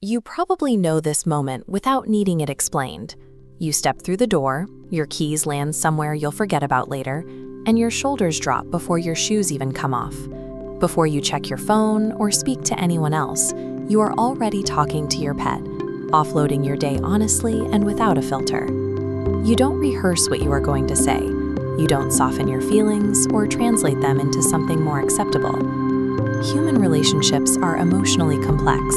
You probably know this moment without needing it explained. You step through the door, your keys land somewhere you'll forget about later, and your shoulders drop before your shoes even come off. Before you check your phone or speak to anyone else, you are already talking to your pet, offloading your day honestly and without a filter. You don't rehearse what you are going to say. You don't soften your feelings or translate them into something more acceptable. Human relationships are emotionally complex,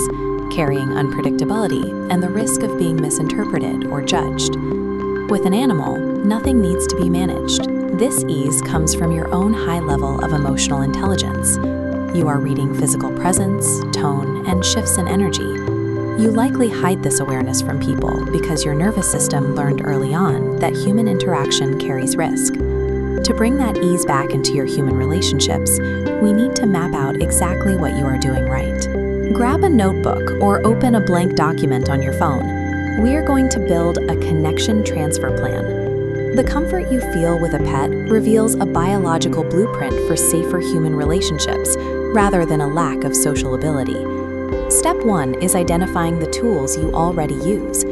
carrying unpredictability and the risk of being misinterpreted or judged. With an animal, nothing needs to be managed. This ease comes from your own high level of emotional intelligence. You are reading physical presence, tone, and shifts in energy. You likely hide this awareness from people because your nervous system learned early on that human interaction carries risk. To bring that ease back into your human relationships, we need to map out exactly what you are doing right. Grab a notebook or open a blank document on your phone. We are going to build a connection transfer plan. The comfort you feel with a pet reveals a biological blueprint for safer human relationships rather than a lack of social ability. Step 1 is identifying the tools you already use.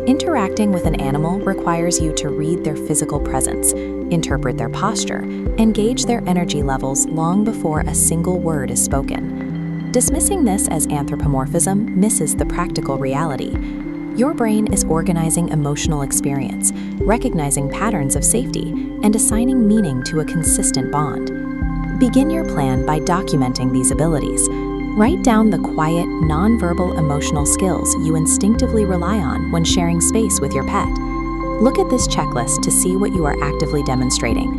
Interacting with an animal requires you to read their physical presence, interpret their posture, and gauge their energy levels long before a single word is spoken. Dismissing this as anthropomorphism misses the practical reality. Your brain is organizing emotional experience, recognizing patterns of safety, and assigning meaning to a consistent bond. Begin your plan by documenting these abilities. Write down the quiet, nonverbal emotional skills you instinctively rely on when sharing space with your pet. Look at this checklist to see what you are actively demonstrating.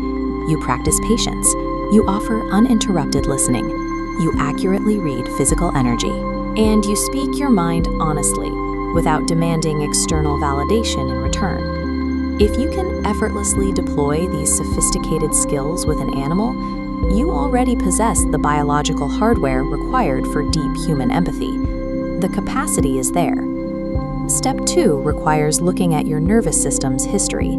You practice patience. You offer uninterrupted listening. You accurately read physical energy. And you speak your mind honestly, without demanding external validation in return. If you can effortlessly deploy these sophisticated skills with an animal, you already possess the biological hardware required for deep human empathy. The capacity is there. Step 2 requires looking at your nervous system's history.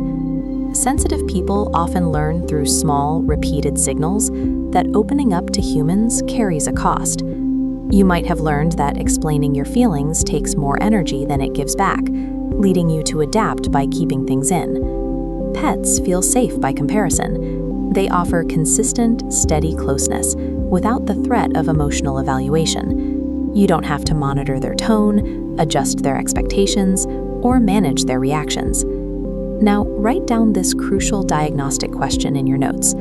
Sensitive people often learn through small, repeated signals that opening up to humans carries a cost. You might have learned that explaining your feelings takes more energy than it gives back, leading you to adapt by keeping things in. Pets feel safe by comparison. They offer consistent, steady closeness without the threat of emotional evaluation. You don't have to monitor their tone, adjust their expectations, or manage their reactions. Now, write down this crucial diagnostic question in your notes.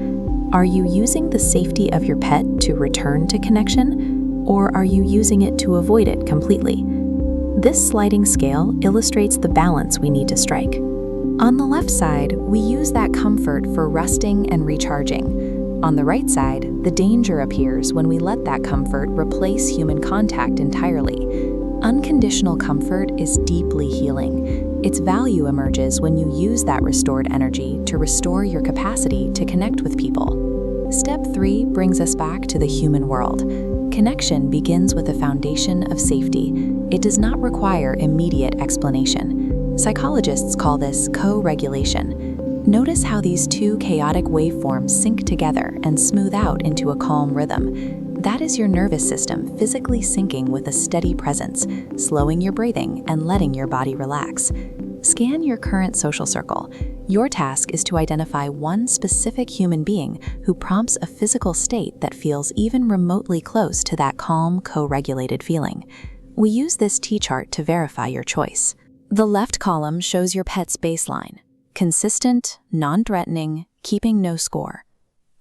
Are you using the safety of your pet to return to connection, or are you using it to avoid it completely? This sliding scale illustrates the balance we need to strike. On the left side, we use that comfort for resting and recharging. On the right side, the danger appears when we let that comfort replace human contact entirely. Unconditional comfort is deeply healing. Its value emerges when you use that restored energy to restore your capacity to connect with people. Step 3 brings us back to the human world. Connection begins with a foundation of safety. It does not require immediate explanation. Psychologists call this co-regulation. Notice how these two chaotic waveforms sync together and smooth out into a calm rhythm. That is your nervous system physically syncing with a steady presence, slowing your breathing and letting your body relax. Scan your current social circle. Your task is to identify one specific human being who prompts a physical state that feels even remotely close to that calm, co-regulated feeling. We use this T-chart to verify your choice. The left column shows your pet's baseline. Consistent, non-threatening, keeping no score.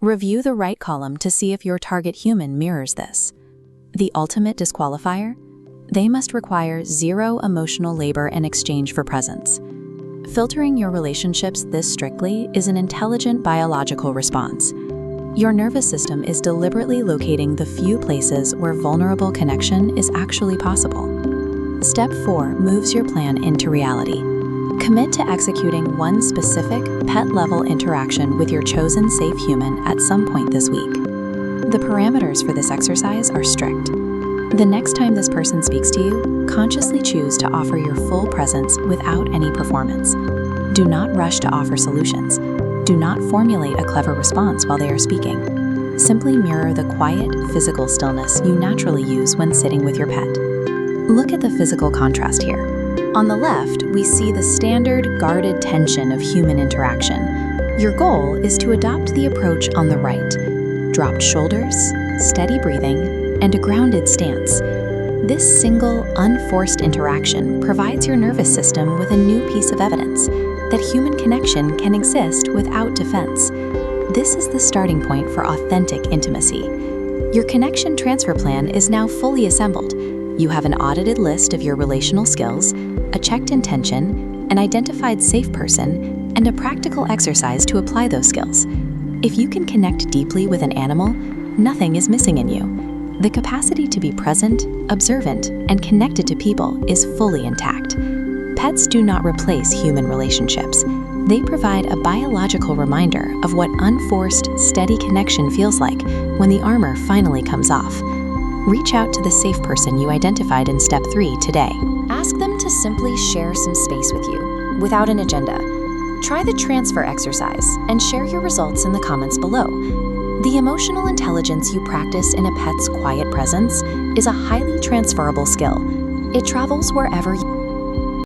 Review the right column to see if your target human mirrors this. The ultimate disqualifier? They must require zero emotional labor in exchange for presence. Filtering your relationships this strictly is an intelligent biological response. Your nervous system is deliberately locating the few places where vulnerable connection is actually possible. Step 4 moves your plan into reality. Commit to executing one specific, pet-level interaction with your chosen safe human at some point this week. The parameters for this exercise are strict. The next time this person speaks to you, consciously choose to offer your full presence without any performance. Do not rush to offer solutions. Do not formulate a clever response while they are speaking. Simply mirror the quiet, physical stillness you naturally use when sitting with your pet. Look at the physical contrast here. On the left, we see the standard guarded tension of human interaction. Your goal is to adopt the approach on the right. Dropped shoulders, steady breathing, and a grounded stance. This single, unforced interaction provides your nervous system with a new piece of evidence that human connection can exist without defense. This is the starting point for authentic intimacy. Your connection transfer plan is now fully assembled. You have an audited list of your relational skills, a checked intention, an identified safe person, and a practical exercise to apply those skills. If you can connect deeply with an animal, nothing is missing in you. The capacity to be present, observant, and connected to people is fully intact. Pets do not replace human relationships. They provide a biological reminder of what unforced, steady connection feels like when the armor finally comes off. Reach out to the safe person you identified in Step 3 today. Ask them to simply share some space with you, without an agenda. Try the transfer exercise and share your results in the comments below. The emotional intelligence you practice in a pet's quiet presence is a highly transferable skill. It travels wherever you